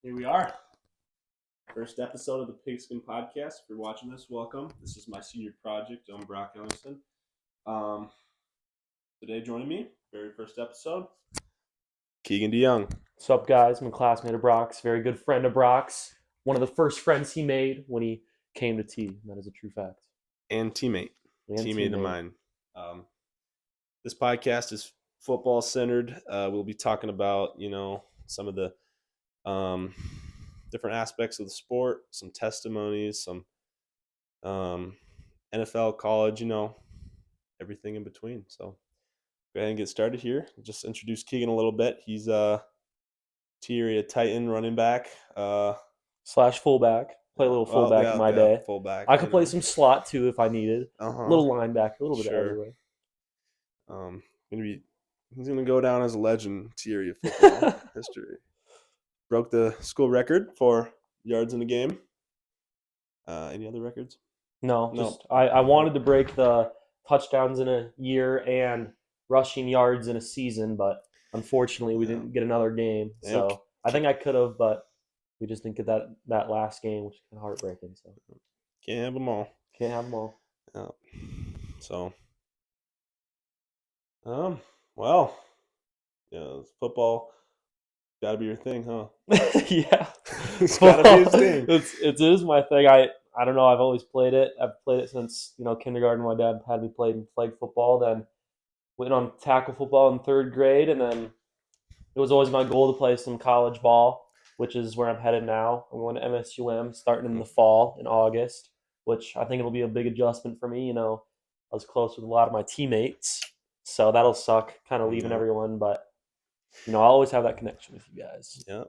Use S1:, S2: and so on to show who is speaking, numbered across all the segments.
S1: Here we are. First episode of the Pigskin podcast. If you're watching this, welcome. This is my senior project. I'm Brock Ellingson. Um, Today joining me, very first episode, Keegan DeYoung.
S2: What's up, guys? I'm a classmate of Brock's, very good friend of Brock's. One of the first friends he made when he came to T. That is a true fact.
S1: And teammate.
S2: And
S1: Teammate of mine. This podcast is football centered. We'll be talking about, some of the different aspects of the sport, some testimonies, some NFL, college, everything in between. So go ahead and get started here. Just introduce Keegan a little bit. He's a T-area Titan running back.
S2: Slash fullback. Play a little fullback in my day.
S1: Fullback.
S2: I could play some slot too if I needed. A little linebacker, a little bit everywhere.
S1: He's gonna go down as a legend T-area football history. Broke the school record for yards in a game. Any other records?
S2: No. Just I wanted to break the touchdowns in a year and rushing yards in a season, but unfortunately we didn't get another game. So I think I could have, but we just didn't get that last game, which is kind of heartbreaking. So
S1: can't have them all.
S2: Can't have them all.
S1: Yeah. So, well, football got to be your thing, huh?
S2: Yeah,
S1: it's got to be his thing.
S2: It is my thing. I don't know. I've always played it. I've played it since kindergarten. My dad had me play flag football. Then went on tackle football in third grade, and then it was always my goal to play some college ball, which is where I'm headed now. I'm going to MSUM starting in the fall in August, which I think it'll be a big adjustment for me. I was close with a lot of my teammates, so that'll suck, kind of leaving everyone. But I'll always have that connection with you guys.
S1: Yeah.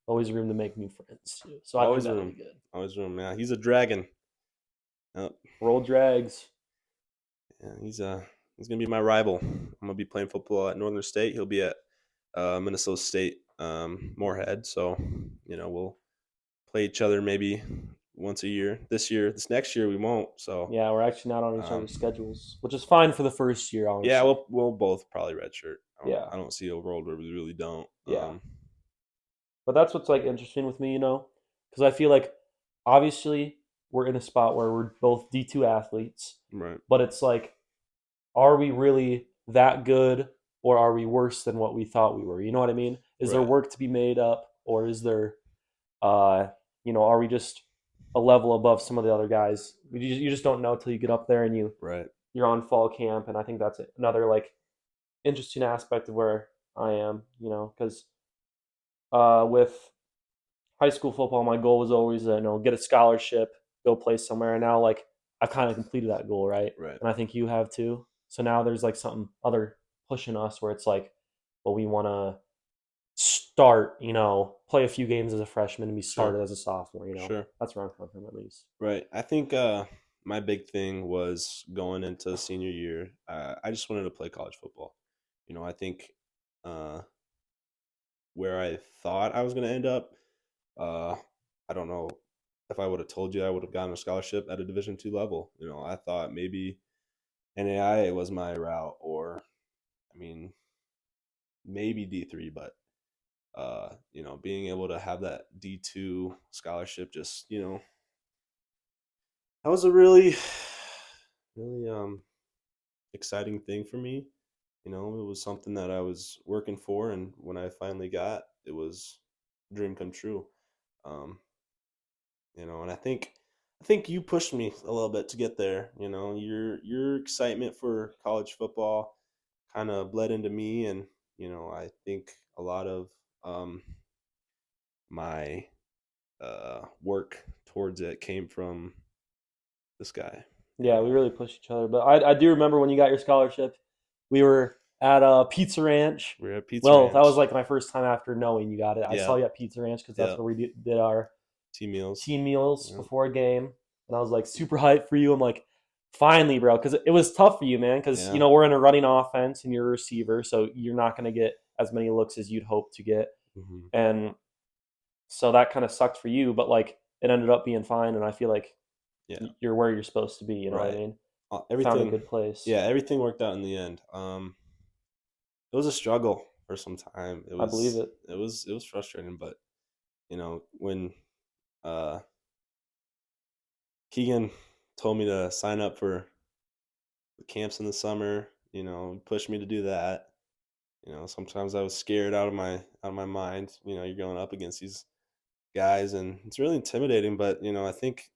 S2: Always room to make new friends too. So
S1: always
S2: I think
S1: room.
S2: That'll be good.
S1: Always room. Yeah, he's a dragon.
S2: Yep. Roll Drags.
S1: Yeah, he's gonna be my rival. I'm gonna be playing football at Northern State. He'll be at Minnesota State, Moorhead. So we'll play each other maybe once a year. This next year we won't. So
S2: yeah, we're actually not on each other's schedules, which is fine for the first year. Honestly.
S1: Yeah, we'll both probably redshirt.
S2: Yeah,
S1: I don't see a world where we really don't.
S2: Yeah, but that's what's interesting with me, because I feel like obviously we're in a spot where we're both D2 athletes,
S1: right?
S2: But it's are we really that good, or are we worse than what we thought we were? You know what I mean? Is there work to be made up, or is there, are we just a level above some of the other guys? You just don't know till you get up there and you're on fall camp, and I think that's another interesting aspect of where I am, because with high school football, my goal was always get a scholarship, go play somewhere, and now I've kind of completed that goal, right? And I think you have too. So now there's something other pushing us where it's well, we want to start, play a few games as a freshman and be started as a sophomore,
S1: Sure.
S2: That's where I'm coming from, at least.
S1: Right. I think my big thing was going into senior year. I just wanted to play college football. I think where I thought I was going to end up, I don't know if I would have told you I would have gotten a scholarship at a Division II level. I thought maybe NAIA was my route, or maybe D3, but being able to have that D2 scholarship, just that was a really exciting thing for me. It was something that I was working for, and when I finally got, it was a dream come true. And I think you pushed me a little bit to get there. Your excitement for college football kind of bled into me, and I think a lot of my work towards it came from this guy.
S2: Yeah, we really pushed each other. But I do remember when you got your scholarship, we were at a Pizza Ranch.
S1: We were at Pizza Ranch.
S2: That was my first time after knowing you got it. I saw you at Pizza Ranch because that's where we did our
S1: team
S2: meals before a game. And I was super hyped for you. I'm finally, bro, because it was tough for you, man, because we're in a running offense and you're a receiver, so you're not going to get as many looks as you'd hope to get.
S1: Mm-hmm.
S2: And so that kind of sucked for you, but it ended up being fine, and I feel you're where you're supposed to be. You know what I mean?
S1: Everything
S2: found a good place.
S1: Yeah, everything worked out in the end. It was a struggle for some time.
S2: I believe it.
S1: It was frustrating, but when uh, Keegan told me to sign up for the camps in the summer, he pushed me to do that. Sometimes I was scared out of my mind. You're going up against these guys, and it's really intimidating. But I think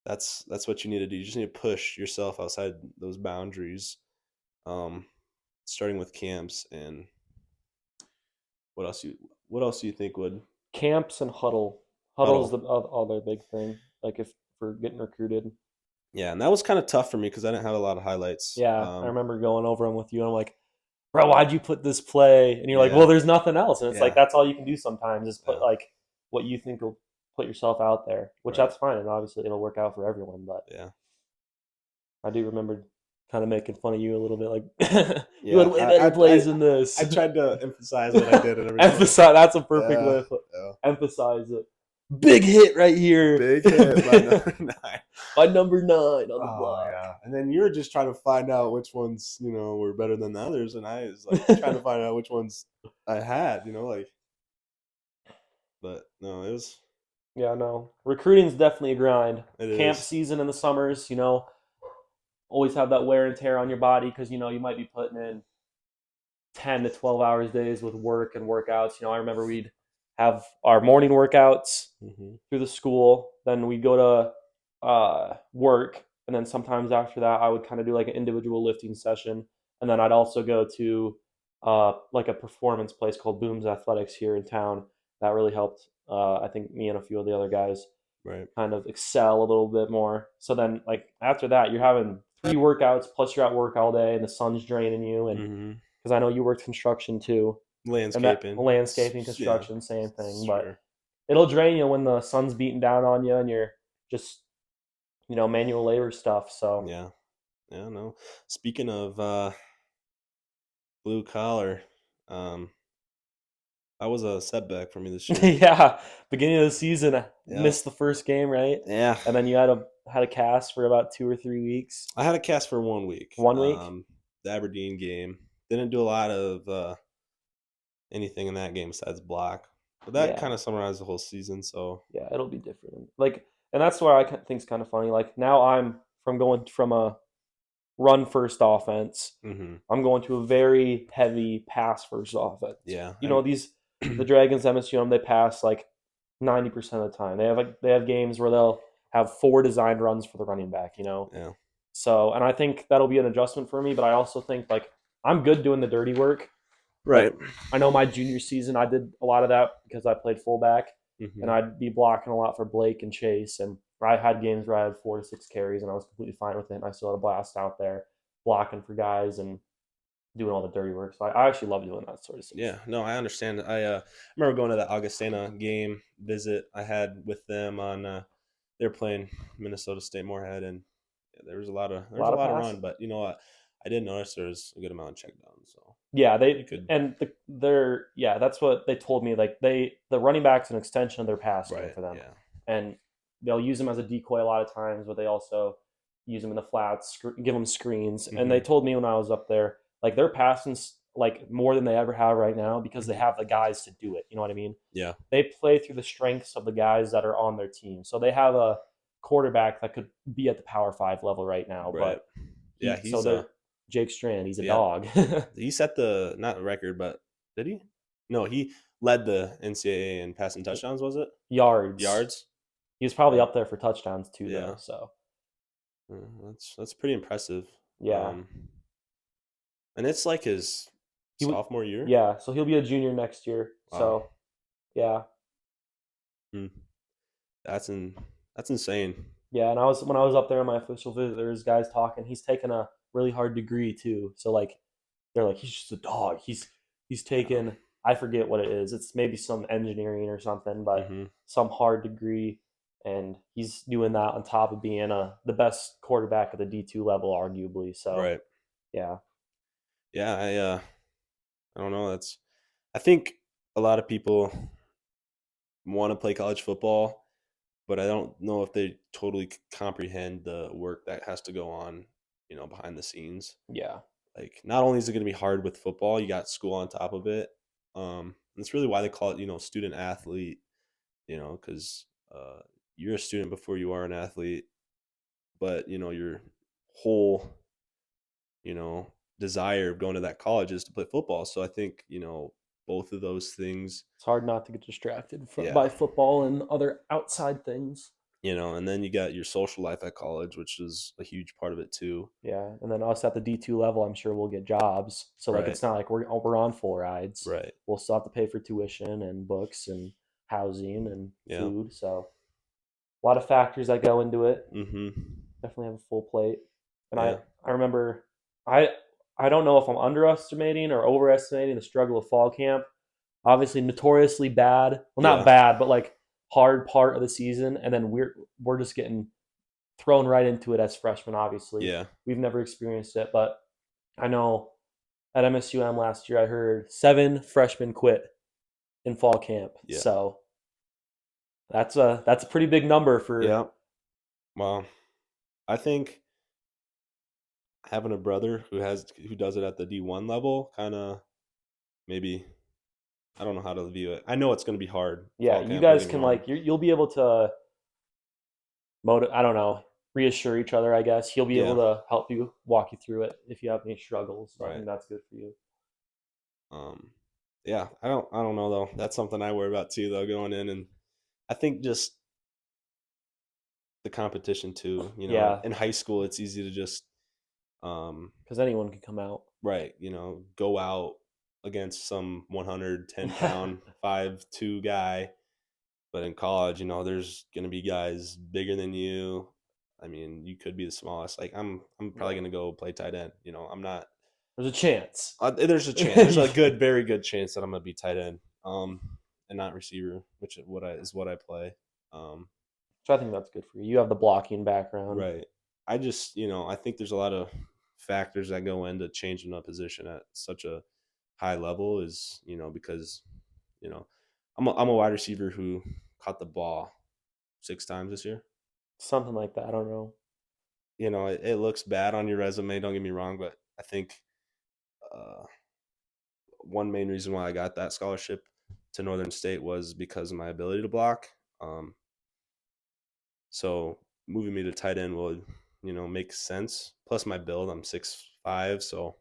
S1: that's what you need to do. You just need to push yourself outside those boundaries. Um, Starting with camps, and what else do you think would?
S2: Camps and huddle. Huddle is
S1: Huddle?
S2: the other big thing. Like if for getting recruited.
S1: Yeah, and that was kind of tough for me because I didn't have a lot of highlights.
S2: Yeah, I remember going over them with you, and I'm like, bro, why'd you put this play? And you're like, well,
S1: Yeah,
S2: there's nothing else. And it's like
S1: yeah,
S2: that's all you can do sometimes is put
S1: yeah,
S2: like what you think will put yourself out there, which
S1: right,
S2: that's fine, and obviously it'll work out for everyone. But
S1: yeah,
S2: I do remember kind of making fun of you a little bit, like you had
S1: yeah.
S2: way
S1: I
S2: better
S1: I I,
S2: plays than this.
S1: I tried to emphasize what I did and everything.
S2: Emphasize. That's a perfect way
S1: Yeah,
S2: to put,
S1: yeah.
S2: emphasize it. Big hit right here.
S1: Big hit by number 9.
S2: By number 9 on the
S1: Oh
S2: block.
S1: yeah, and then you were just trying to find out which ones were better than the others, and I was like trying to find out which ones I had, like. But no,
S2: Yeah, no. Recruiting's definitely a grind.
S1: it
S2: Camp
S1: is.
S2: season in the summers, always have that wear and tear on your body because you might be putting in 10 to 12 hours days with work and workouts. I remember we'd have our morning workouts
S1: Hmm.
S2: through the school, then we'd go to work, and then sometimes after that I would kind of do like an individual lifting session, and then I'd also go to like a performance place called Booms Athletics here in town. That really helped. I think me and a few of the other guys
S1: Right.
S2: kind of excel a little bit more. So then, like after that, you're having 3 workouts plus you're at work all day, and the sun's draining you. And
S1: Hmm.
S2: because I know you worked construction too, and that
S1: Landscaping.
S2: landscaping,
S1: Yeah.
S2: construction, same thing. But
S1: Sure.
S2: it'll drain you when the sun's beating down on you and you're just manual labor stuff. So
S1: Yeah. Yeah. No. Speaking of blue collar, um, that was a setback for me this year.
S2: yeah, beginning of the season, I
S1: Yep.
S2: missed the first game, right?
S1: Yeah.
S2: And then you had a cast for about 2 or 3 weeks.
S1: I had a cast for 1 week.
S2: One week.
S1: The Aberdeen game. Didn't do a lot of anything in that game besides block. But that
S2: Yeah,
S1: kind of summarized the whole season. So.
S2: yeah, it'll be different. Like, and that's where I think's kind of funny. Like now I'm from going from a run first offense.
S1: Hmm.
S2: I'm going to a very heavy pass first offense.
S1: Yeah.
S2: These the Dragons MSU they pass like 90% of the time. They have games where they'll have 4 designed runs for the running back.
S1: Yeah.
S2: So, and I think that'll be an adjustment for me, but I also think like I'm good doing the dirty work.
S1: Right.
S2: Like I know my junior season I did a lot of that because I played fullback and
S1: Hmm.
S2: I'd be blocking a lot for Blake and Chase, and I had games where I had 4 to 6 carries and I was completely fine with it, and I still had a blast out there blocking for guys and doing all the dirty work. So I actually love doing that sort of stuff.
S1: Yeah, no, I understand. I remember going to the Augustana game visit I had with them on. They're playing Minnesota State Moorhead, and yeah,
S2: A
S1: there was a
S2: lot of
S1: lot of run,
S2: passing.
S1: but you know what? I did notice there was a good amount of check down. So
S2: Yeah,
S1: you could.
S2: they're yeah, that's what they told me. Like the running back's an extension of their pass game
S1: Right.
S2: for them,
S1: Yeah.
S2: and they'll use them as a decoy a lot of times, but they also use them in the flats, give them screens. And they
S1: Hmm.
S2: told me when I was up there, like they're passing like more than they ever have right now because they
S1: Hmm.
S2: have the guys to do it. You know what I mean?
S1: Yeah.
S2: They play through the strengths of the guys that are on their team. So they have a quarterback that could be at the Power 5 level right now,
S1: Right.
S2: but
S1: Yeah.
S2: so
S1: He's
S2: they're Jake Strand, he's a
S1: yeah.
S2: dog.
S1: He set the not the record, but did he? No, he led the NCAA in passing touchdowns. Was it
S2: Yards.
S1: yards?
S2: He was probably
S1: Yeah.
S2: up there for touchdowns too, though.
S1: Yeah.
S2: So
S1: That's pretty impressive.
S2: yeah,
S1: Um, and it's like his
S2: he would.
S1: sophomore year.
S2: Yeah, so he'll be a junior next year.
S1: Wow.
S2: So yeah,
S1: Hmm. That's in that's insane.
S2: yeah. And when I was up there on my official visit, there was guys talking. He's taken a really hard degree too. So like they're like he's just a dog. He's
S1: Yeah.
S2: taken I forget what it is. It's maybe some engineering or something, but
S1: Hmm.
S2: some hard degree. And he's doing that on top of being the best quarterback at the D2 level, arguably. So
S1: Right.
S2: yeah,
S1: Yeah. I don't know. I think a lot of people want to play college football, but I don't know if they totally comprehend the work that has to go on, behind the scenes.
S2: yeah,
S1: Like, not only is it going to be hard with football, you got school on top of it. And That's really why they call it, student athlete, because you're a student before you are an athlete, but your whole, you know, desire of going to that college is to play football. So I think, both of those things,
S2: It's hard not to get distracted
S1: yeah,
S2: by football and other outside things.
S1: and then you got your social life at college, which is a huge part of it too.
S2: Yeah, and then us at the D2 level, I'm sure we'll get jobs. So like,
S1: Right,
S2: it's not like we're on full rides.
S1: right.
S2: We'll still have to pay for tuition and books and housing and
S1: Yeah.
S2: food. So a lot of factors that go into it.
S1: Mm-hmm.
S2: Definitely have a full plate. And
S1: Yeah.
S2: I remember I I don't know if I'm underestimating or overestimating the struggle of fall camp. Obviously notoriously bad. Well, not
S1: Yeah.
S2: bad, but like hard part of the season, and then we're just getting thrown right into it as freshmen. Obviously,
S1: Yeah.
S2: we've never experienced it, but I know at MSUM last year I heard 7 freshmen quit in fall camp.
S1: Yeah.
S2: So that's a pretty big number for.
S1: Yeah. Well, I think having a brother who does it at the D1 level kind of maybe, I don't know how to view it. I know it's going to be hard
S2: Yeah,
S1: fall
S2: you
S1: camp, don't
S2: guys
S1: get me
S2: can
S1: wrong.
S2: like you'll be able to I don't know, reassure each other. I guess he'll be able
S1: Yeah.
S2: to help you walk you through it if you have any struggles. So I
S1: Right.
S2: think that's good for you.
S1: Um yeah, I don't know though. That's something I worry about too though, going in. And I think just the competition too,
S2: Yeah,
S1: in high school it's easy to just
S2: because anyone can come out.
S1: right, go out against some 110-pound 5'2" guy. But in college, there's gonna be guys bigger than you. I mean, you could be the smallest. Like I'm probably
S2: Yeah,
S1: gonna go play tight end. I'm not.
S2: there's a chance.
S1: There's a chance. There's a good, very good chance that I'm gonna be tight end, and not receiver, which is what I play. Um,
S2: So I think that's good for you. You have the blocking background.
S1: right. I just, I think there's a lot of factors that go into changing a position at such a high level. Is because you know I'm a wide receiver who caught the ball 6 times this year.
S2: Something like that. I don't know.
S1: It looks bad on your resume. Don't get me wrong, but I think uh, one main reason why I got that scholarship to Northern State was because of my ability to block. Um, so moving me to tight end would, make sense. Plus my build, I'm 6'5", so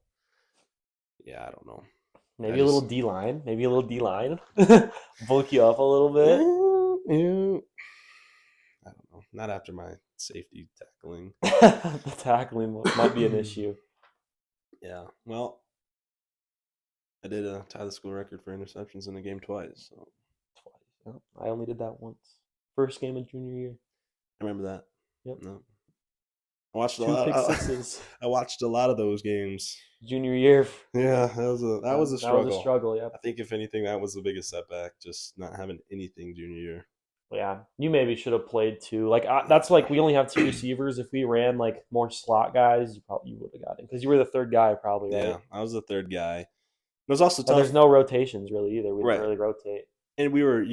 S1: yeah, I don't know. I
S2: Maybe a little
S1: just
S2: D line. Maybe a little D line. Bulk you up a little bit.
S1: yeah, I don't know. Not after my safety tackling.
S2: The tackling might be an issue.
S1: Yeah. Well, I did tie the school record for interceptions in a game twice. So
S2: Twice. Yep. I only did that once. First game of junior year.
S1: I remember that.
S2: Yep.
S1: No, I watched a
S2: Two
S1: lot.
S2: pick sixes.
S1: I watched a lot of those games.
S2: Junior year.
S1: Yeah, that was a
S2: That was a
S1: struggle.
S2: struggle. Yep.
S1: I think if anything, that was the biggest setback. Just not having anything junior year.
S2: Yeah, you maybe should have played too. Like that's like we only have 2 receivers. If we ran like more slot guys, you would have gotten because you were the third guy probably, right?
S1: Yeah, I was the third guy. It was also
S2: And there's
S1: tough,
S2: no rotations really either. We didn't
S1: right?
S2: really rotate.
S1: And we were,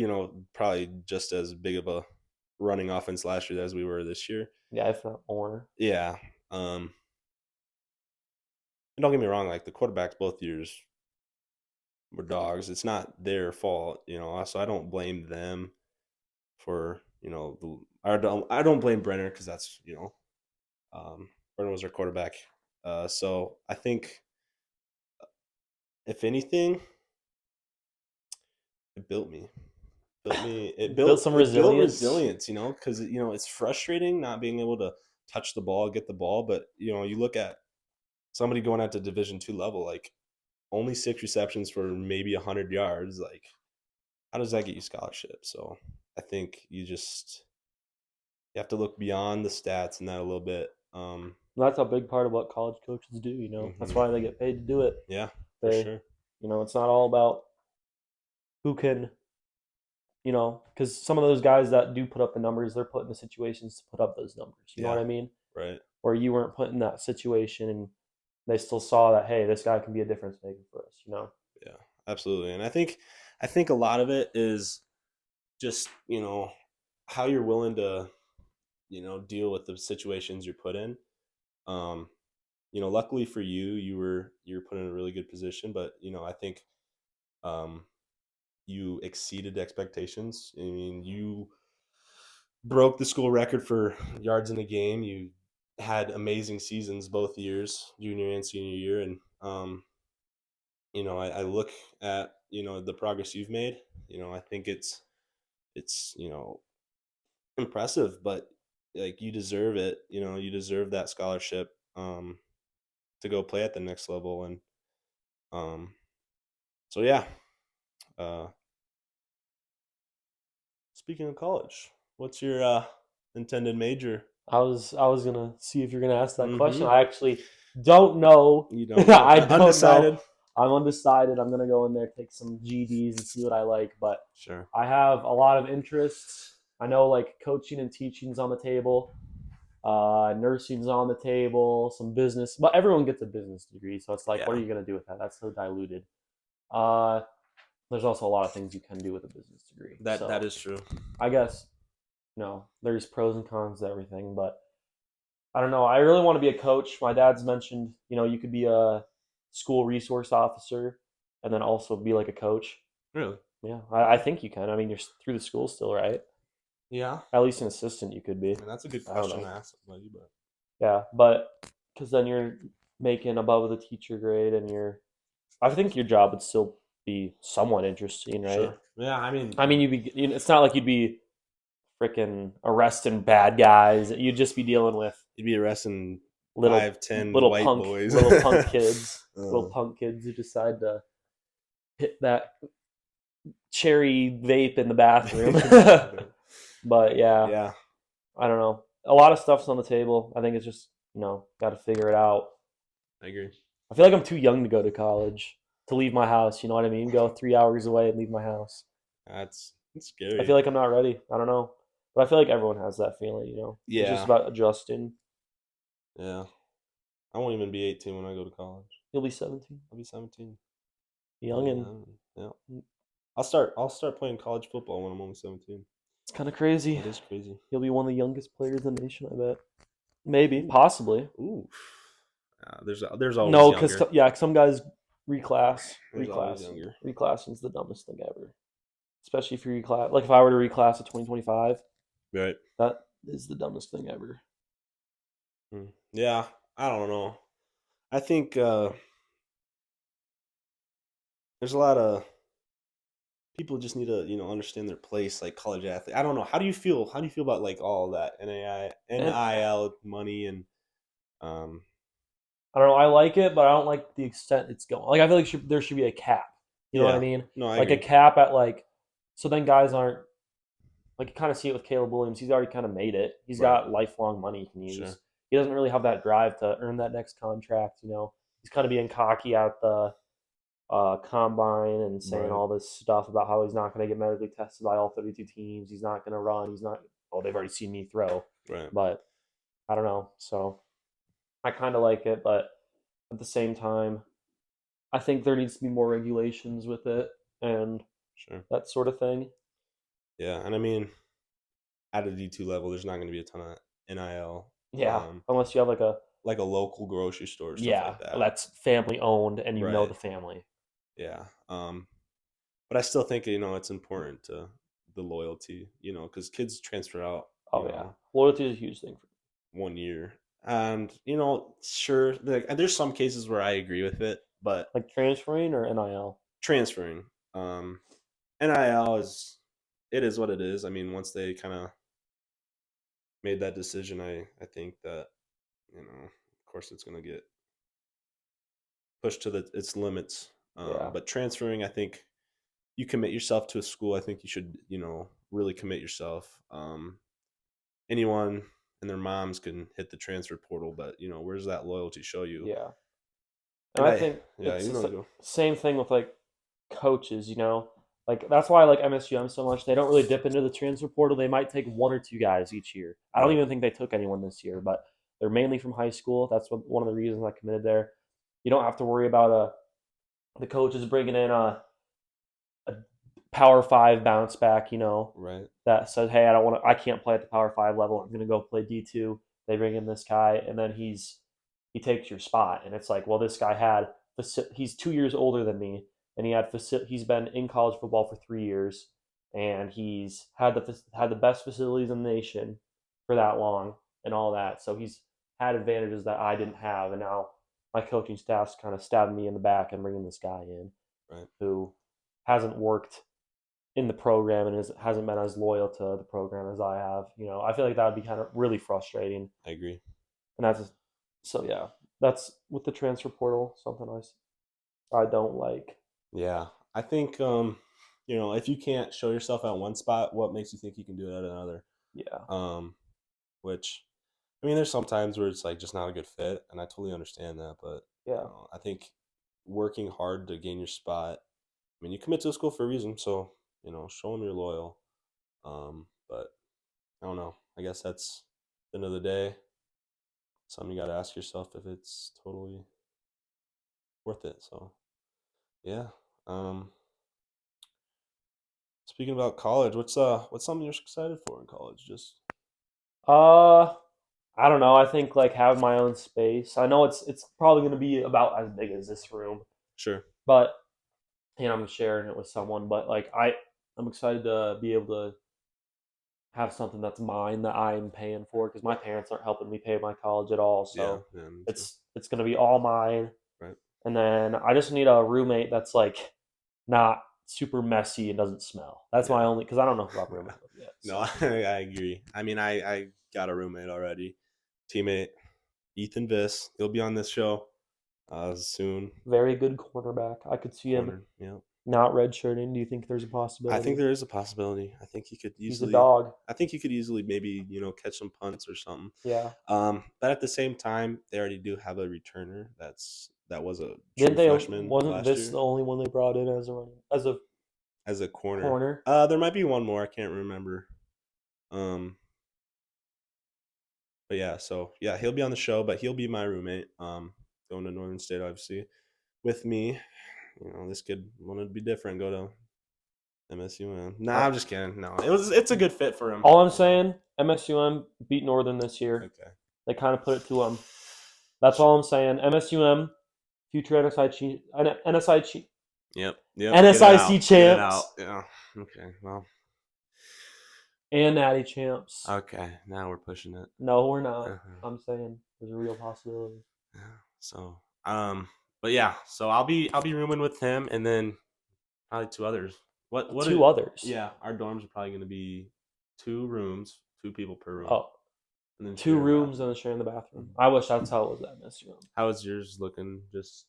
S1: probably just as big of a running offense last year as we were this year.
S2: Yeah, if not more.
S1: Yeah. And don't get me wrong, like the quarterbacks both years were dogs. It's not their fault, So I don't blame them for, I don't blame Brenner because that's, Brenner was our quarterback. So I think if anything, it built me. It
S2: Built
S1: built
S2: some
S1: it built
S2: resilience.
S1: resilience, because it's frustrating not being able to touch the ball, get the ball, but you look at somebody going at the Division II level, like only 6 receptions for maybe 100 yards. Like, how does that get you scholarship? So I think you have to look beyond the stats and that a little bit.
S2: And that's a big part of what college coaches do. That's why they
S1: Mhm.
S2: get paid to do it.
S1: Yeah, for
S2: They,
S1: sure.
S2: it's not all about who can, because some of those guys that do put up the numbers, they're put in the situations to put up those numbers. You know what
S1: Yeah,
S2: I mean?
S1: right.
S2: Or you weren't put in that situation and they still saw that, hey, this guy can be a difference maker for us.
S1: Yeah, absolutely. And I think a lot of it is just how you're willing to deal with the situations you're put in. Um, luckily for you, you were put in a really good position, but I think um, you exceeded expectations. I mean, you broke the school record for yards in a game. You had amazing seasons both years, junior and senior year, and I look at the progress you've made. I think it's impressive, but like you deserve it. You deserve that scholarship to go play at the next level, and um, so yeah. Uh, Speaking of college, what's your intended major?
S2: I was gonna see if you're gonna ask that question.
S1: Mm-hmm.
S2: I actually don't know.
S1: You don't know?
S2: I don't know.
S1: Undecided?
S2: I'm undecided. I'm gonna go in there, take some GDs, and see what I like. But
S1: Sure.
S2: I have a lot of interests. I know like coaching and teaching's on the table. Nursing's on the table. Some business, but everyone gets a business degree, so it's like, what are
S1: Yeah.
S2: you gonna do with that? That's so diluted. Uh, there's also a lot of things you can do with a business degree.
S1: That
S2: So
S1: is true.
S2: I guess there's pros and cons to everything, but I don't know. I really want to be a coach. My dad's mentioned, you could be a school resource officer and then also be like a coach.
S1: Really?
S2: Yeah, I think you can. I mean, you're through the school still, right?
S1: Yeah.
S2: At least an assistant you could be.
S1: I mean, that's a good
S2: I don't
S1: question to
S2: know.
S1: ask somebody, but
S2: Yeah, but because then you're making above the teacher grade and I think your job would still be somewhat interesting, right?
S1: sure. Yeah, I mean,
S2: I mean, it's not like you'd be freaking arresting bad guys. You'd just be dealing with
S1: you'd be arresting
S2: little
S1: 5, 10
S2: little
S1: white
S2: punk
S1: boys.
S2: little punk kids, little
S1: Uh,
S2: punk kids who decide to hit that cherry vape in the bathroom. But yeah,
S1: yeah,
S2: I don't know. A lot of stuff's on the table. I think it's just got to figure it out.
S1: I agree.
S2: I feel like I'm too young to go to college, to leave my house. You know what I mean? Go 3 hours away and leave my house.
S1: That's
S2: I feel
S1: scary.
S2: like I'm not ready. I don't know, but I feel like everyone has that feeling. It's just
S1: Yeah,
S2: about adjusting.
S1: yeah. I won't even be 18 when I go to college.
S2: You'll be 17,
S1: I'll be 17.
S2: young, and
S1: Yeah. I'll start playing college football when I'm only 17.
S2: it's kind of crazy.
S1: That is crazy.
S2: You'll be one of the youngest players in the nation. I bet. Maybe,
S1: Ooh.
S2: possibly.
S1: Ooh. There's always
S2: No, because
S1: younger.
S2: yeah, some guys reclass,
S1: There's always younger.
S2: reclassing's the dumbest thing ever. Especially if you reclass. Like if I were to reclass at 2025,
S1: Right.
S2: that is the dumbest thing ever.
S1: Yeah. I don't know. I think there's a lot of people just need to understand their place, like college athlete. I don't know. How do you feel? How do you feel about like all that
S2: And
S1: NIL money and um
S2: I don't know. I like it, but I don't like the extent it's going. Like I feel like there should be a cap. You know what I
S1: yeah.
S2: mean?
S1: No, I
S2: Like a
S1: agree.
S2: cap at like, so then guys aren't like you kind of see it with Caleb Williams. He's already kind of made it. He's
S1: Right.
S2: got lifelong money he can use.
S1: Sure.
S2: He doesn't really have that drive to earn that next contract. He's kind of being cocky at the combine and saying
S1: Right.
S2: all this stuff about how he's not going to get medically tested by all 32 teams. He's not going to run. He's not. Oh, they've already seen me throw,
S1: Right.
S2: but I don't know. So I kind of like it, but at the same time, I think there needs to be more regulations with it and
S1: Sure.
S2: that sort of thing.
S1: Yeah, and I mean, at a D2 level, there's not going to be a ton of NIL,
S2: Yeah, unless you have
S1: like a local grocery store or stuff
S2: yeah,
S1: like that.
S2: that's family owned and you know
S1: Right.
S2: the family.
S1: Yeah. But I still think it's important to the loyalty, because kids transfer out,
S2: Oh yeah, loyalty is a huge thing.
S1: 1 year, and sure, like, and there's some cases where I agree with it, but
S2: Like transferring or NIL.
S1: transferring, NIL is what it is. I mean, once they kind of made that decision, I think that of course, it's going to get pushed to its limits.
S2: Yeah,
S1: But transferring, I think you commit yourself to a school. I think you should, really commit yourself. Anyone and their moms can hit the transfer portal, but where's that loyalty show you?
S2: yeah, and
S1: And
S2: I
S1: I,
S2: think
S1: yeah,
S2: it's
S1: you know,
S2: the
S1: go.
S2: same thing with like coaches. Like that's why I like MSUM so much. They don't really dip into the transfer portal. They might take one or two guys each year. I don't
S1: Right.
S2: even think they took anyone this year, but they're mainly from high school. That's one of the reasons I committed there. You don't have to worry about the coaches bringing in a Power Five bounce back.
S1: Right.
S2: That says, "Hey, I can't play at the Power Five level. I'm going to go play D2." They bring in this guy, and then he takes your spot, and it's like, well, this guy he's 2 years older than me, and he's been in college football for 3 years, and he's had the best facilities in the nation for that long and all that. So he's had advantages that I didn't have, and now my coaching staff's kind of stabbing me in the back and bringing this guy in
S1: Right.
S2: who hasn't worked in the program and hasn't been as loyal to the program as I have. I feel like that would be kind of really frustrating.
S1: I agree.
S2: And so yeah, that's with the transfer portal something I don't like.
S1: Yeah, I think if you can't show yourself at one spot, what makes you think you can do it at another?
S2: Yeah,
S1: Which I mean, there's some times where it's like just not a good fit, and I totally understand that. But
S2: yeah,
S1: I think working hard to gain your spot. I mean, you commit to a school for a reason, so show them you're loyal. But I don't know. I guess that's the end of the day. Something you got to ask yourself if it's totally worth it. So yeah. Speaking about college, what's something you're excited for in college? Just
S2: uh, I don't know. I think like having my own space. I know it's probably going to be about as big as this room,
S1: sure.
S2: but I'm sharing it with someone. But like I'm excited to be able to have something that's mine that I'm paying for because my parents aren't helping me pay my college at all.
S1: Yeah,
S2: So
S1: yeah, me too.
S2: it's gonna be all mine.
S1: Right.
S2: And then I just need a roommate that's like not super messy and doesn't smell. That's my
S1: Yeah.
S2: only because I don't know who I've roommated with yet.
S1: No,
S2: So.
S1: I agree. I mean, I got a roommate already, teammate Ethan Viss. He'll be on this show soon.
S2: Very good cornerback. I could see him
S1: Corner, yeah.
S2: not redshirting. Do you think there's a
S1: I think
S2: possibility?
S1: there is a possibility. I think he could
S2: He's a
S1: easily.
S2: dog.
S1: I think he could easily maybe catch some punts or something.
S2: Yeah.
S1: But at the same time, they already do have a returner that was a
S2: Didn't
S1: true
S2: they?
S1: freshman
S2: Wasn't
S1: last
S2: this
S1: year
S2: the only one they brought in as a
S1: as a corner.
S2: corner?
S1: There might be one more. I can't remember. Um, but yeah, so yeah, he'll be on the show, but he'll be my roommate. Going to Northern State, obviously, with me. This kid wanted to be different. Go to MSUM. Nah, I'm just kidding. No, it's a good fit for him.
S2: All I'm saying, MSUM beat Northern this year.
S1: Okay.
S2: They kind of put it to them. That's all I'm saying. MSUM, future NSIC,
S1: Yep.
S2: NSIC champs.
S1: Get it out. Yeah. Okay. Well.
S2: And Natty champs.
S1: Okay. Now we're pushing it.
S2: No, we're not.
S1: Uh-huh.
S2: I'm saying there's a real possibility.
S1: Yeah. So, but yeah. So I'll be rooming with him, and then probably two others. What?
S2: Two others.
S1: Yeah, our dorms are probably going to be 2 rooms, 2 people per room.
S2: Oh. And then 2 rooms and then sharing the bathroom. I wish that's how it was at MSUM.
S1: How is yours looking? Just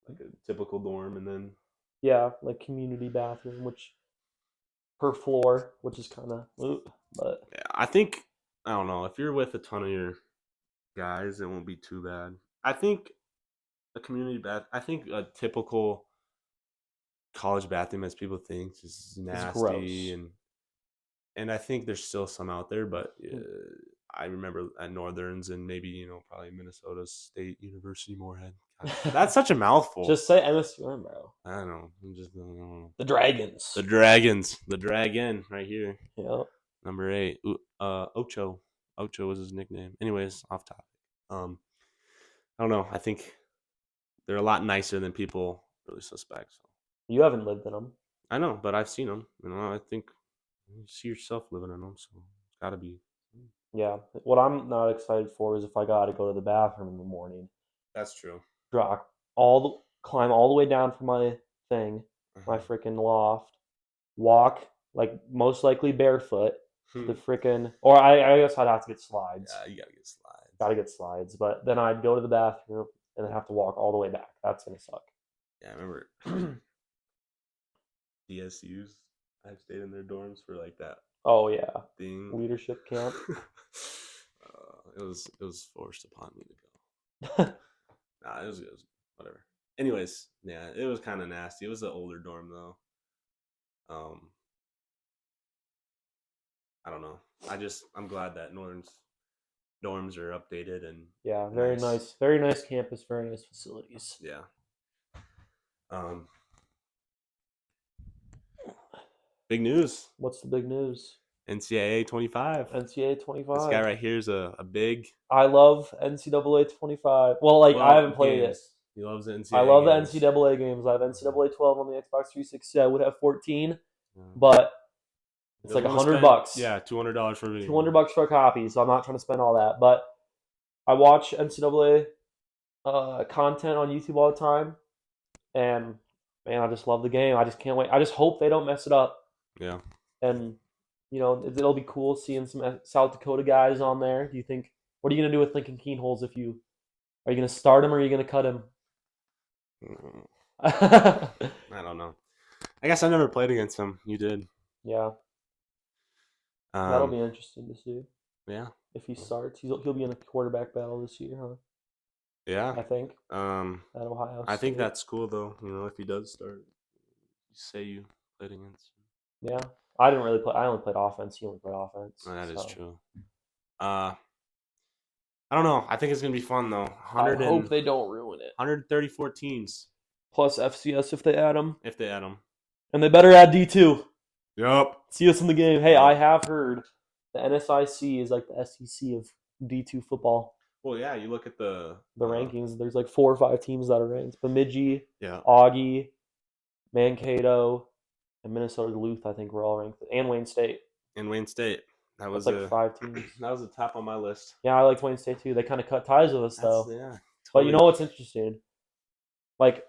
S1: like a typical dorm, and then
S2: like community bathroom, which per floor, which is kind of, but
S1: yeah, I think I don't know if you're with a ton of your guys, it won't be too bad. I think a community bath. I think a typical college bathroom, as people think, is nasty, and I think there's still some out there, but I remember at Northerns and maybe probably Minnesota State University Moorhead. God, that's such a mouthful.
S2: Just say MSUM, bro.
S1: I don't know. I don't know.
S2: The Dragons.
S1: The Dragon right here.
S2: Yep.
S1: Number 8. Ocho. Ocho was his nickname. Anyways, off topic. I don't know. I think they're a lot nicer than people really suspect. So.
S2: You haven't lived in them.
S1: I know, but I've seen them. I think you see yourself living in them, so it's got to be.
S2: Yeah. What I'm not excited for is if I got to go to the bathroom in the morning.
S1: That's true.
S2: Climb all the way down from my thing, my freaking loft, walk like most likely barefoot. The freaking, or I guess I'd have to get slides.
S1: Yeah, you gotta get slides.
S2: Gotta get slides, but then I'd go to the bathroom and then have to walk all the way back. That's gonna suck.
S1: Yeah, I remember DSUs. I've stayed in their dorms for like that.
S2: Oh yeah,
S1: thing
S2: leadership camp.
S1: It was forced upon me to go. Nah, it was whatever. Anyways, yeah, it was kind of nasty. It was an older dorm though. I don't know. I'm glad that Northern's dorms are updated and
S2: yeah, very nice campus, very nice facilities.
S1: Yeah. Big news.
S2: What's the big news?
S1: NCAA 25.
S2: NCAA 25.
S1: This guy right here is a big.
S2: I love NCAA 25. Well, I haven't played it.
S1: He loves the
S2: I
S1: NCAA
S2: love the
S1: games.
S2: NCAA games. I have NCAA 12 on the Xbox 360. I would have 14,
S1: Yeah.
S2: but it's
S1: Doesn't
S2: like
S1: want to spend,
S2: $100.
S1: yeah, $200 for a video.
S2: $200 for a copy, so I'm not trying to spend all that. But I watch NCAA content on YouTube all the time, and man, I just love the game. I just can't wait. I just hope they don't mess it up,
S1: Yeah.
S2: and it'll be cool seeing some South Dakota guys on there. Do you think? What are you gonna do with Lincoln Keenholz if you are you gonna start him or are you gonna cut him?
S1: I don't know. I guess I never played against him. You did.
S2: Yeah, that'll be interesting to see.
S1: Yeah.
S2: If he starts, he'll be in a quarterback battle this year, huh?
S1: Yeah.
S2: I think.
S1: At
S2: Ohio
S1: I think
S2: State.
S1: that's cool though. If he does start, you say you played against him.
S2: Yeah, I didn't really play. I only played offense. He only played offense.
S1: Oh, that is
S2: so.
S1: true. I don't know. I think it's gonna be fun though.
S2: I hope they don't ruin it.
S1: 134 teams
S2: Plus FCS if they add them,
S1: if they add them.
S2: and they better add D2.
S1: Yup.
S2: See us in the game. Hey, I have heard the NSIC is like the SEC of D2 football.
S1: Well, yeah. You look at the
S2: rankings. There's like 4 or 5 teams that are ranked. Bemidji,
S1: yeah,
S2: Augie, Mankato, and Minnesota Duluth. I think we're all ranked, and Wayne State.
S1: and Wayne State. That was
S2: like 5 teams.
S1: That was the top on my list.
S2: Yeah, I liked Wayne State too. They kind of cut ties with us though.
S1: Yeah. Totally.
S2: But you know what's interesting? Like,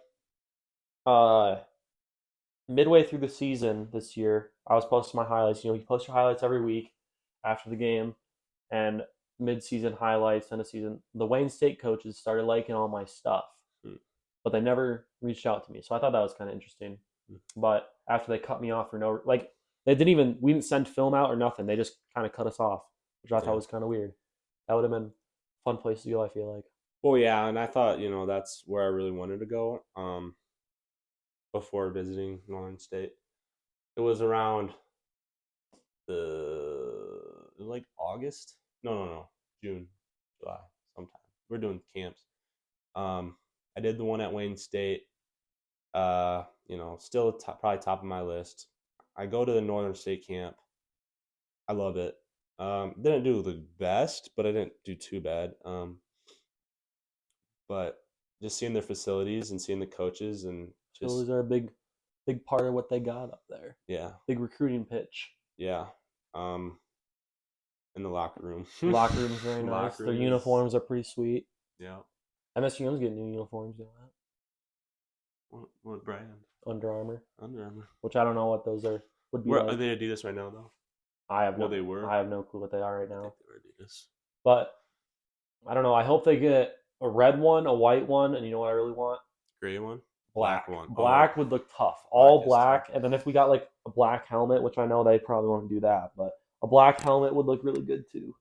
S2: midway through the season this year, I was posting my highlights. You post your highlights every week after the game, and mid-season highlights, end of season. The Wayne State coaches started liking all my stuff, but they never reached out to me. So I thought that was kind of interesting. But after they cut me off for we didn't send film out or nothing. They just kind of cut us off, which I thought was kind of weird. That would have been a fun place to go, I feel like.
S1: Well, yeah, and I thought, that's where I really wanted to go before visiting Northern State. It was around August? No. June, July, sometime. We're doing camps. I did the one at Wayne State. Still probably top of my list. I go to the Northern State camp. I love it. Didn't do the best, but I didn't do too bad. But just seeing their facilities and seeing the coaches and just
S2: facilities are a big part of what they got up there.
S1: Yeah.
S2: Big recruiting pitch.
S1: Yeah. In the locker room.
S2: The locker room is very nice. Their uniforms are pretty sweet.
S1: Yeah.
S2: MSUM's getting new uniforms, you know
S1: that? What brand?
S2: Under Armour.
S1: Under Armour.
S2: Which I don't know what those are.
S1: Would be. Are they Adidas right now though?
S2: I have
S1: they were.
S2: I have no clue what they are right now.
S1: I think they were Adidas.
S2: But I don't know. I hope they get a red one, a white one, and you know what I really want?
S1: Gray one.
S2: Black
S1: one.
S2: Black would look tough. All black, and then if we got like a black helmet, which I know they probably want to do that, but a black helmet would look really good too.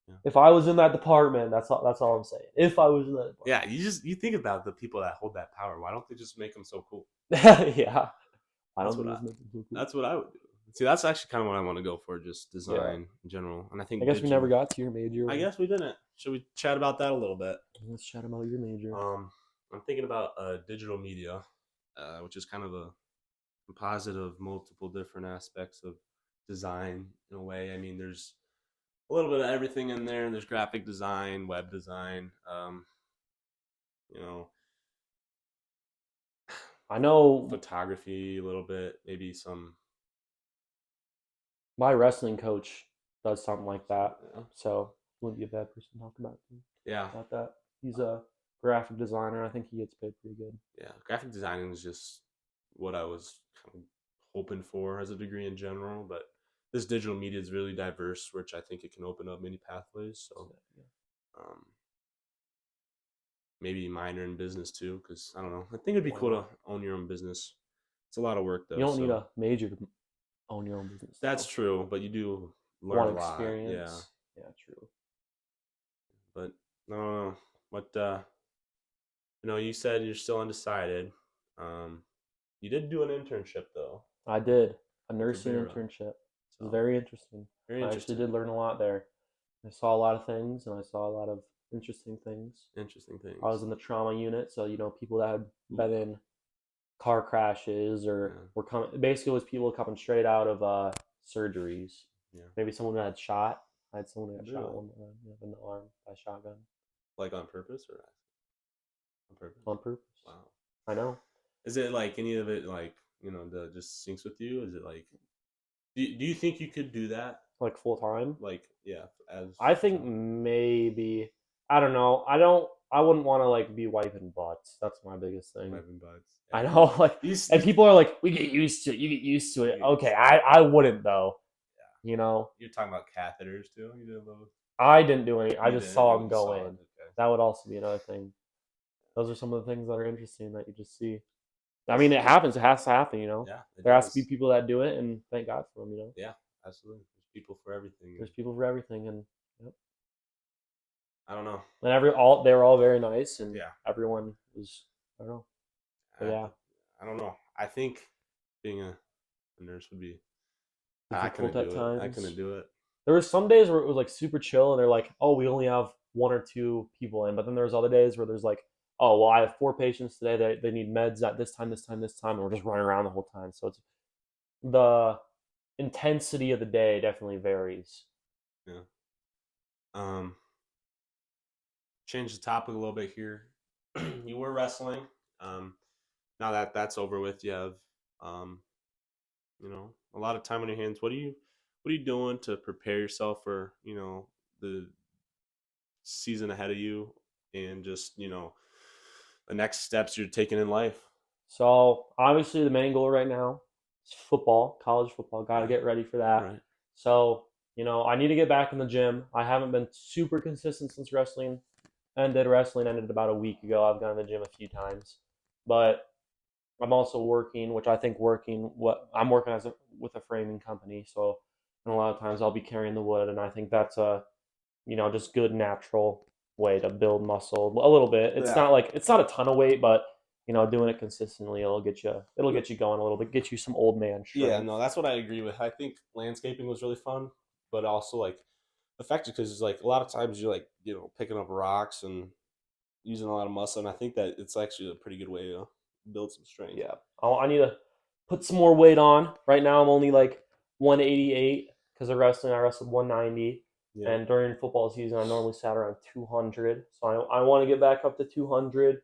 S2: Yeah. If I was in that department, that's all I'm saying. If I was in that department.
S1: Yeah, you think about the people that hold that power. Why don't they just make them so cool?
S2: Yeah.
S1: That's what I would do. See, that's actually kind of what I want to go for, just design in general. And I
S2: guess we never got to your major.
S1: I guess we didn't. Should we chat about that a little bit?
S2: Let's chat about your major.
S1: I'm thinking about digital media, which is kind of a composite of multiple different aspects of design in a way. I mean, there's a little bit of everything in there. There's graphic design, web design,
S2: I know
S1: photography a little bit, maybe some.
S2: My wrestling coach does something like that, so wouldn't be a bad person to talk about. About that. He's a graphic designer. I think he gets paid pretty good.
S1: Yeah, graphic designing is just what I was kind of hoping for as a degree in general, but this digital media is really diverse, which I think it can open up many pathways. So, maybe minor in business too, because I don't know. I think it'd be cool to own your own business. It's a lot of work though.
S2: You don't need a major to own your own business.
S1: That's true, but you do learn a lot.
S2: Experience. Yeah, true.
S1: But no, what you said you're still undecided. You did do an internship though.
S2: I did a nursing internship. It was very interesting.
S1: Very interesting.
S2: I actually did learn a lot there. I saw a lot of things, and I saw a lot of interesting things. I was in the trauma unit, so people that had been in car crashes or were coming. Basically, it was people coming straight out of surgeries. Yeah. Maybe someone that had shot. I had someone that got shot in the arm by a shotgun.
S1: Like on purpose or? On purpose.
S2: on purpose.
S1: Wow.
S2: I know.
S1: Is it like any of it like that just syncs with you? Is it like do you think you could do that?
S2: Like full time.
S1: Like yeah, as
S2: I think maybe. I don't know. I don't. I wouldn't want to like be wiping butts. That's my biggest thing.
S1: wiping butts.
S2: I
S1: Yeah.
S2: know, like, and
S1: You
S2: people are like, "We get used to it. You get used to it."
S1: get used
S2: Okay,
S1: to
S2: I wouldn't though.
S1: Yeah.
S2: You know,
S1: You're talking about catheters too. You did those.
S2: I didn't do any. I
S1: You
S2: just
S1: did.
S2: saw
S1: You
S2: them
S1: just
S2: go
S1: saw it.
S2: in.
S1: Okay.
S2: That would also be another thing. Those are some of the things that are interesting that you just see. I
S1: That's,
S2: mean, it happens. It has to happen. You know,
S1: yeah, it
S2: there has to be
S1: does.
S2: people that do it, and thank God for them. You know,
S1: Yeah, absolutely. There's people for everything.
S2: there's people for everything, and yep.
S1: I don't know.
S2: And they were all very nice, and
S1: Yeah.
S2: everyone was. I don't know. But yeah,
S1: I don't know. I think being a nurse would be. I
S2: difficult
S1: couldn't
S2: at
S1: do it. I
S2: times.
S1: couldn't do it.
S2: There were some days where it was like super chill, and they're like, "Oh, we only have one or two people in." But then there's other days where there's like, "Oh, well, I have 4 patients today. They need meds at this time, this time, this time," and we're just running around the whole time. So it's the intensity of the day definitely varies.
S1: Yeah. Um. Change the topic a little bit here. You were wrestling. Um. Now that that's over with, you have um. A lot of time on your hands. What are you doing to prepare yourself for the season ahead of you and just the next steps you're taking in life?
S2: So obviously, the main goal right now is football, college football. Got to
S1: Right.
S2: get ready for that.
S1: Right.
S2: So I need to get back in the gym. I haven't been super consistent since wrestling ended. Wrestling ended about a week ago. I've gone to the gym a few times, but I'm also working, which I think I'm working with a framing company. So, and a lot of times I'll be carrying the wood, and I think that's a just good natural way to build muscle a little bit.
S1: Yeah.
S2: It's not a ton of weight, but doing it consistently it'll get you going a little bit, get you some old man
S1: Yeah,
S2: strength.
S1: no, that's what I agree with. I think landscaping was really fun, but also like effective because like a lot of times you're like picking up rocks and using a lot of muscle, and I think that it's actually a pretty good way to build some strength.
S2: Yeah, I need to put some more weight on. Right now I'm only like 188 because of wrestling. I wrestled 190.
S1: Yeah.
S2: And during football season, I normally sat around 200. So I want to get back up to 200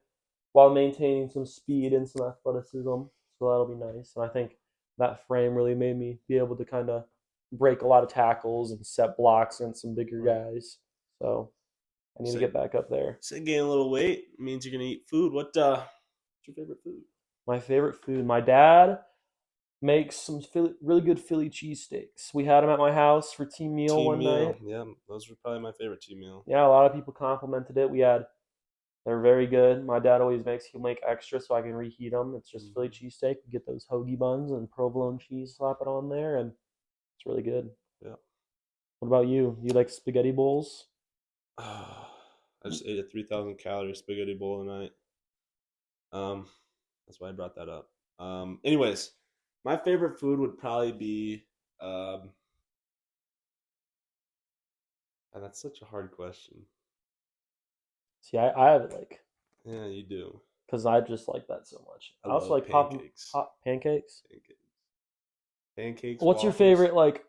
S2: while maintaining some speed and some athleticism. So that'll be nice. And I think that frame really made me be able to kind of break a lot of tackles and set blocks against some bigger guys. So I need to
S1: So,
S2: get back up there.
S1: so gain a little weight means you're gonna eat food. What's your favorite food?
S2: My favorite food. My dad makes some really good Philly cheesesteaks. We had them at my house for team meal
S1: Team
S2: one
S1: meal.
S2: night.
S1: Yeah, those were probably my favorite team meal.
S2: Yeah, a lot of people complimented it. They're very good. My dad always he'll make extra so I can reheat them. It's just Philly cheesesteak. We get those hoagie buns and provolone cheese, slap it on there, and it's really good.
S1: Yeah.
S2: What about you? You like spaghetti bowls?
S1: I just ate a 3,000 calorie spaghetti bowl tonight. That's why I brought that up. Anyways, my favorite food would probably be. That's such a hard question.
S2: See, I have it
S1: Yeah, you do.
S2: because I just like that so much.
S1: I
S2: I also
S1: love
S2: like
S1: pancakes.
S2: pop pancakes.
S1: Pancakes. Pancakes,
S2: What's your
S1: waffles.
S2: favorite like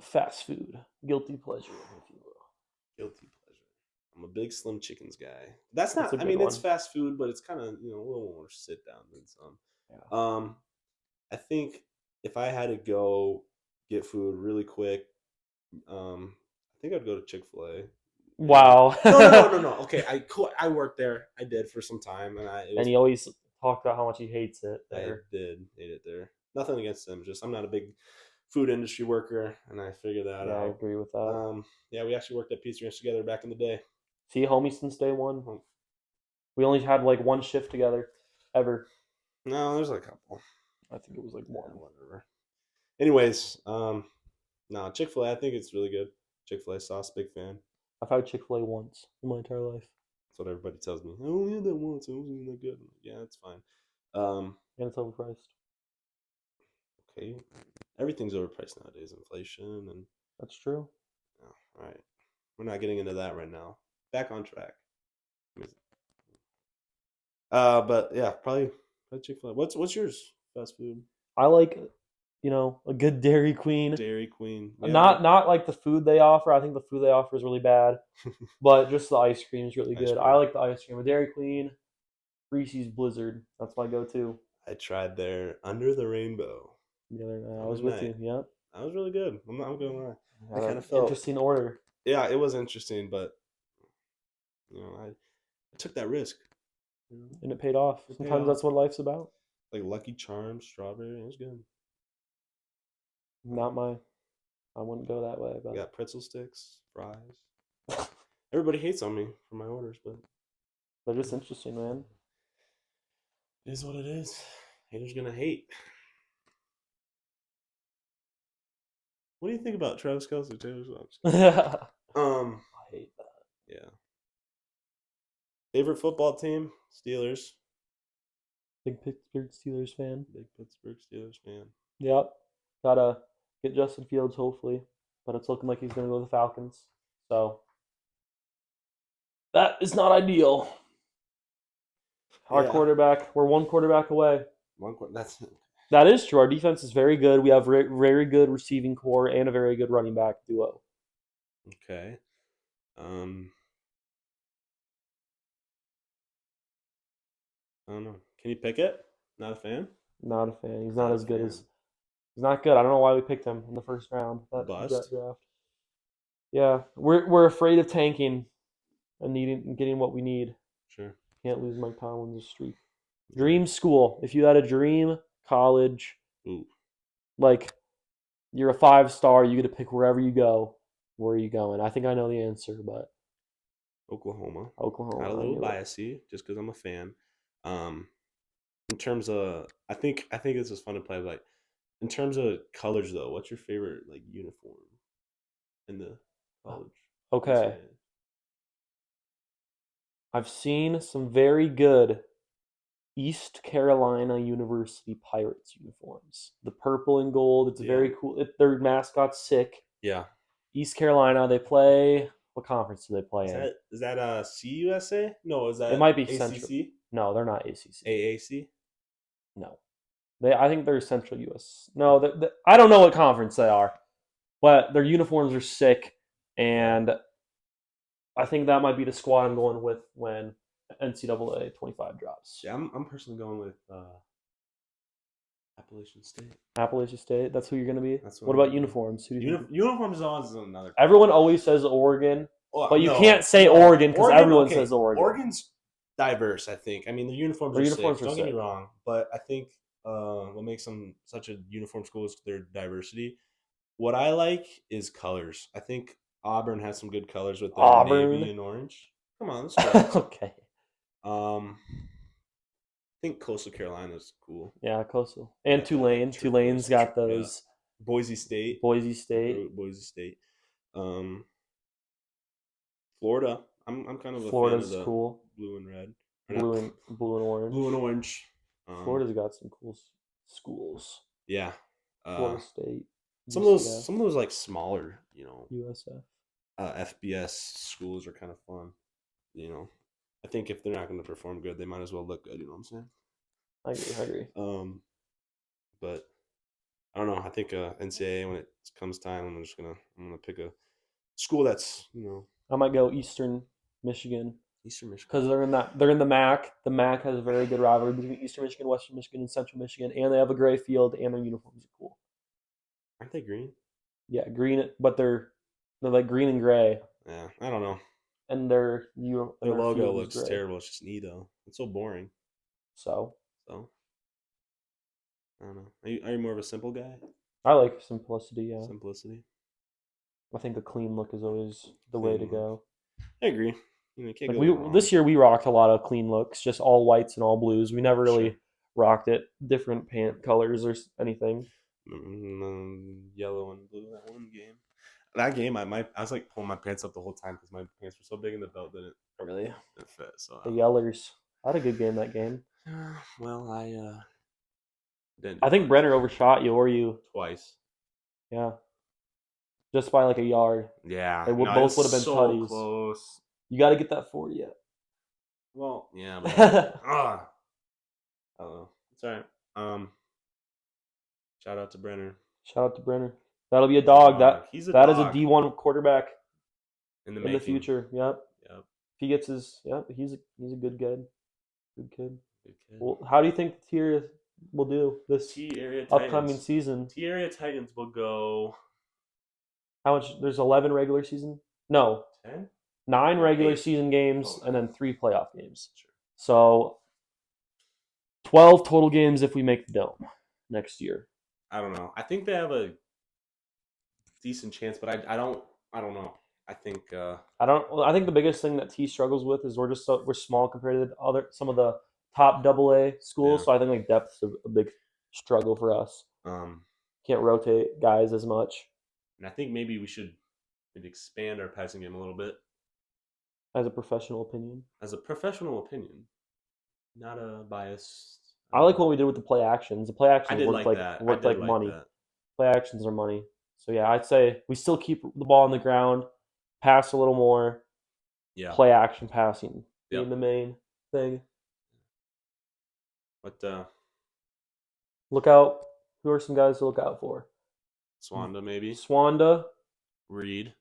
S2: fast food guilty pleasure, if you will?
S1: Guilty pleasure. I'm a big Slim Chickens guy. That's
S2: That's a
S1: not. I
S2: good
S1: mean, it's
S2: one.
S1: fast food, but it's kind of a little more sit down than some.
S2: Yeah.
S1: I think if I had to go get food really quick, I think I'd go to Chick-fil-A.
S2: Wow.
S1: No. Okay, I worked there. I did for some time, and
S2: And he always talked about how much he hates it
S1: I
S2: there.
S1: did hate it there. Nothing against them, just I'm not a big food industry worker, and I figured that
S2: Yeah, I
S1: out.
S2: agree with that.
S1: Yeah, we actually worked at Pizza Ranch together back in the day.
S2: See, homie, since day one, we only had like one shift together, ever.
S1: No, there's a couple.
S2: I think it was like one.
S1: Whatever. Anyways, no, Chick-fil-A, I think it's really good. Chick-fil-A sauce, big fan.
S2: I've had Chick-fil-A once in my entire life.
S1: That's what everybody tells me. I only had that once. It wasn't that good. Yeah, it's fine. Um,
S2: And it's overpriced.
S1: okay. Everything's overpriced nowadays. Inflation and
S2: That's true.
S1: oh, all right. We're not getting into that right now. Back on track. But yeah, probably Chick-fil-A. What's yours? Fast food.
S2: I like, a good Dairy Queen.
S1: Dairy Queen. Yeah.
S2: Not like the food they offer. I think the food they offer is really bad. But just the ice cream is really good. I like the ice cream with Dairy Queen. Reese's Blizzard. That's my go-to.
S1: I tried their Under the Rainbow
S2: The other night, I
S1: the
S2: was
S1: other
S2: with you.
S1: night.
S2: Yep.
S1: That was really good. I'm gonna lie. I
S2: Had
S1: kind
S2: an
S1: of felt,
S2: interesting order,
S1: yeah, it was interesting, but I took that risk.
S2: and it paid off.
S1: It paid
S2: Sometimes
S1: off.
S2: that's what life's about.
S1: Like Lucky Charms, strawberry. It was good.
S2: Not my. I wouldn't go that way,
S1: I
S2: but
S1: got pretzel sticks, fries. Everybody hates on me for my orders, but
S2: they're just interesting, man.
S1: it is what it is. Haters gonna hate. What do you think about Travis Kelce, Taylor Swift?
S2: I
S1: Um,
S2: hate that.
S1: yeah. Favorite football team? Steelers.
S2: Big Pittsburgh Steelers fan.
S1: Big Pittsburgh Steelers fan.
S2: Yep. Gotta get Justin Fields, hopefully. But it's looking like he's going to go to the Falcons. So that is not ideal. Our quarterback, we're one quarterback away.
S1: That's
S2: That is true. Our defense is very good. We have very good receiving core and a very good running back duo.
S1: okay. I don't know. Can you pick it? Not a fan.
S2: Not a fan. He's
S1: Not
S2: not
S1: a
S2: as good
S1: fan.
S2: as. He's not good. I don't know why we picked him in the first round. That
S1: Bust.
S2: draft. Yeah, we're afraid of tanking and getting what we need.
S1: Sure.
S2: Can't lose Mike Tomlin's streak. Dream school. If you had a dream college,
S1: Ooh.
S2: like you're a 5-star, you get to pick wherever you go. Where are you going? I think I know the answer, but
S1: Oklahoma.
S2: Oklahoma.
S1: Got a little biasy just because I'm a fan. In terms of, I think this is fun to play. Like, in terms of colors, though, what's your favorite like uniform in the college?
S2: Okay. I've seen some very good East Carolina University Pirates uniforms. The purple and gold. It's very cool. Their mascot's sick.
S1: Yeah.
S2: East Carolina. They play. What conference do they play in?
S1: Is that CUSA? No, is that
S2: It might be
S1: ACC?
S2: Central. No, they're not ACC.
S1: AAC?
S2: No, I think they're Central US. No, I don't know what conference they are, but their uniforms are sick, and I think that might be the squad I'm going with when NCAA 25 drops.
S1: Yeah, I'm personally going with Appalachian State.
S2: Appalachian State. That's who you're going to be.
S1: That's
S2: what about uniforms? Who do you
S1: uniforms is always another.
S2: Everyone always says Oregon, but you can't say Oregon because everyone says Oregon.
S1: Oregon's diverse, I think. I mean, the uniforms are sick. Don't get me wrong, but I think what makes them such a uniform school is their diversity. What I like is colors. I think Auburn has some good colors with their navy and orange. Come on, let's go.
S2: Okay.
S1: I think Coastal Carolina's cool.
S2: Yeah, Coastal. And Tulane. Tulane's got those.
S1: Yeah. Boise State.
S2: Boise State.
S1: Florida. I'm kind of a
S2: Florida's
S1: fan of the
S2: cool.
S1: Blue and red.
S2: Blue and orange.
S1: Blue and orange.
S2: Florida's got some cool schools.
S1: Yeah.
S2: Florida State.
S1: Some of those like smaller,
S2: USF.
S1: FBS schools are kind of fun. I think if they're not going to perform good, they might as well look good. You know what I'm saying?
S2: I agree.
S1: But I don't know. I think NCAA, when it comes time, I'm gonna pick a school that's
S2: I might go Eastern Michigan.
S1: Eastern Michigan,
S2: because they're in the MAC. The MAC has a very good rivalry between Eastern Michigan, Western Michigan, and Central Michigan, and they have a gray field, and their uniforms are cool.
S1: Aren't they green?
S2: Yeah, green, but they're like green and gray.
S1: Yeah, I don't know.
S2: And their
S1: logo looks terrible. It's just neato. It's so boring.
S2: So
S1: I don't know. Are you more of a simple guy?
S2: I like simplicity. Yeah,
S1: simplicity.
S2: I think a clean look is always the way to go.
S1: I agree.
S2: This year we rocked a lot of clean looks, just all whites and all blues. We never really rocked it different pant colors or anything.
S1: Yellow and blue that one game. That game, I was like pulling my pants up the whole time because my pants were so big and the belt didn't fit. So
S2: the Yellers. I had a good game that game.
S1: Well, I didn't.
S2: I think Brenner overshot you, or you
S1: twice.
S2: Yeah, just by like a yard.
S1: Yeah,
S2: they both would have been tutties.
S1: Close.
S2: You got to get that 40 yet.
S1: Well, yeah, but I don't know. It's all right. Shout out to Brenner.
S2: That'll be a dog. That is a D1 quarterback
S1: in the
S2: future. Yep.
S1: If
S2: he gets his, he's a good guy. Good kid.
S1: Good kid.
S2: Well, how do you think the tier will do this upcoming season?
S1: T area Titans will go.
S2: How much? There's 11 regular season. No,
S1: 10?
S2: 9
S1: No,
S2: regular
S1: 8.
S2: season games
S1: Oh,
S2: and then
S1: 9.
S2: 3 playoff games.
S1: Sure.
S2: So 12 total games if we make the dome next year.
S1: I don't know. I think they have a decent chance, but I don't know. I think
S2: I think the biggest thing that T struggles with is we're small compared to some of the top AA schools.
S1: Yeah.
S2: So I think like depth's a big struggle for us. Can't rotate guys as much.
S1: And I think maybe we should expand our passing game a little bit.
S2: As a professional opinion.
S1: As a professional opinion, not a bias.
S2: I like what we did with the play actions. The play actions worked like money.
S1: That.
S2: Play actions are money. So yeah, I'd say we still keep the ball on the ground, pass a little more.
S1: Yeah.
S2: Play action passing being
S1: Yep.
S2: the main thing.
S1: But
S2: look out. Who are some guys to look out for?
S1: Swanda maybe.
S2: Swanda.
S1: Reed.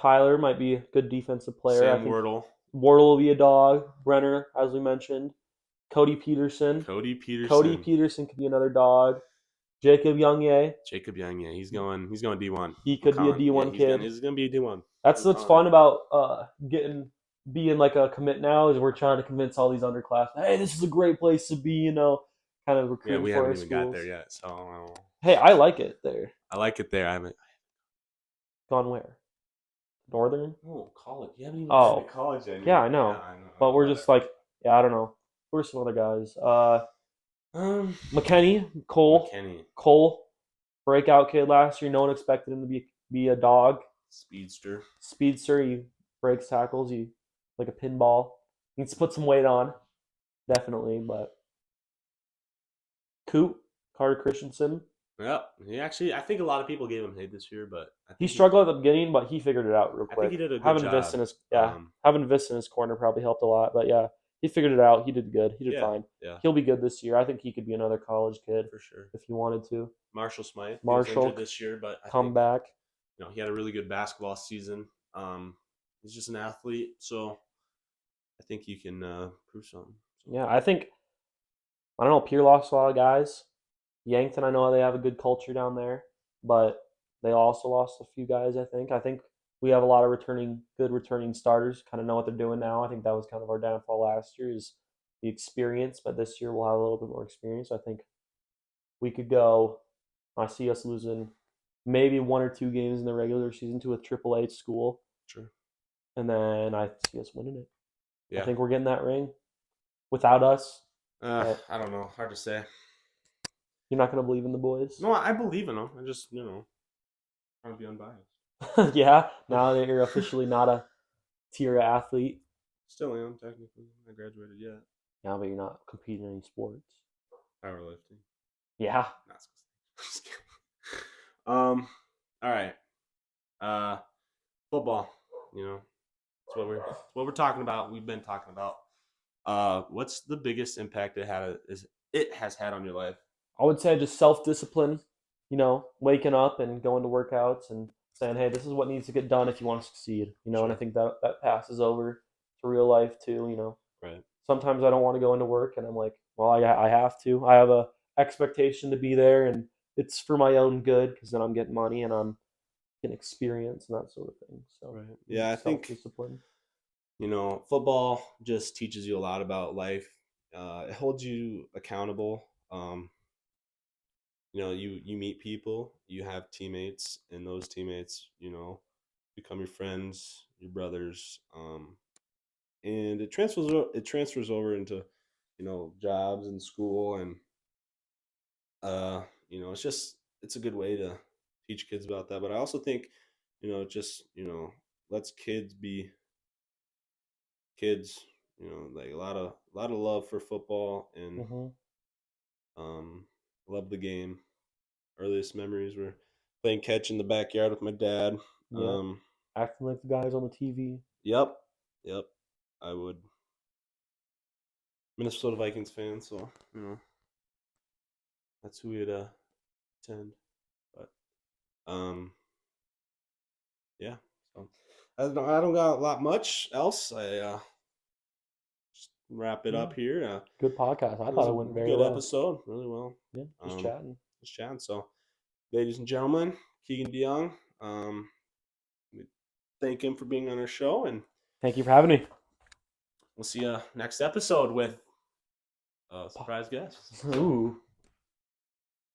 S2: Tyler might be a good defensive player.
S1: Sam Wordle.
S2: Wordle will be a dog. Brenner, as we mentioned. Cody Peterson.
S1: Cody
S2: Peterson could be another dog. Jacob DeYoung.
S1: He's going D1.
S2: He could be a D1 kid.
S1: He's going to be a D1.
S2: That's what's fun about being like a commit now is we're trying to convince all these underclassmen, hey, this is a great place to be, kind of recruiting
S1: we
S2: for
S1: haven't
S2: our
S1: even
S2: schools.
S1: got there yet. So
S2: hey, I like it there.
S1: I like it there. I haven't
S2: gone where? Northern?
S1: Oh, college. You haven't even been to college yet.
S2: Yeah, I know. But we're just like, I don't know. Who are some other guys? McKinney, Cole, breakout kid last year. No one expected him to be a dog.
S1: Speedster.
S2: He breaks tackles. He like a pinball. He needs to put some weight on, definitely. But Carter Christensen.
S1: Yeah, I think a lot of people gave him hate this year, but
S2: he struggled at the beginning, but he figured it out real quick.
S1: I think he did a good job.
S2: Having Viss in his corner probably helped a lot. But yeah, he figured it out. He did good. He did fine.
S1: Yeah.
S2: He'll be good this year. I think he could be another college kid
S1: for sure
S2: if he wanted to.
S1: Marshall Smythe. He was injured this year, but I think,
S2: back.
S1: He had a really good basketball season. He's just an athlete, so I think he can prove something. So.
S2: Yeah, I don't know. Pierre lost a lot of guys. Yankton, I know they have a good culture down there, but they also lost a few guys. I think we have a lot of good returning starters. Kind of know what they're doing now. I think that was kind of our downfall last year is the experience, but this year we'll have a little bit more experience. I think we could go. I see us losing maybe 1 or 2 games in the regular season to a Triple H school.
S1: Sure.
S2: And then I see us winning it.
S1: Yeah.
S2: I think we're getting that ring without us.
S1: I don't know. Hard to say.
S2: You're not going to believe in the boys?
S1: No, I believe in them. I just, trying to be unbiased.
S2: Yeah, now that you're officially not a tier athlete.
S1: Still am, technically. I graduated yet.
S2: Yeah, but you're not competing in any sports.
S1: Powerlifting.
S2: Yeah.
S1: Not just kidding. All right. Football. It's what we're talking about. We've been talking about. What's the biggest impact it has had on your life?
S2: I would say just self-discipline, waking up and going to workouts and saying, hey, this is what needs to get done if you want to succeed, sure. And I think that passes over to real life too,
S1: Right.
S2: Sometimes I don't want to go into work and I'm like, well, I have to. I have a expectation to be there and it's for my own good because then I'm getting money and I'm getting experience and that sort of thing. So
S1: right. Yeah, I think
S2: discipline.
S1: Football just teaches you a lot about life. It holds you accountable. You meet people, you have teammates, and those teammates, become your friends, your brothers, and it transfers over into, jobs and school, and it's a good way to teach kids about that. But I also think, lets kids be kids. Like a lot of love for football and love the game. Earliest memories were playing catch in the backyard with my dad.
S2: Yep. Acting like the guys on the TV.
S1: Yep. I would. Minnesota Vikings fan, so that's who we'd attend. But yeah. So I don't got a lot much else. I wrap it up here.
S2: Good podcast. I
S1: It was
S2: thought it
S1: a
S2: went very
S1: good
S2: well.
S1: episode, really well.
S2: Yeah, just chatting.
S1: Just chatting. So, ladies and gentlemen, Keegan DeYoung. We thank him for being on our show, and
S2: Thank you for having me.
S1: we'll see you next episode with a surprise guest.
S2: Ooh.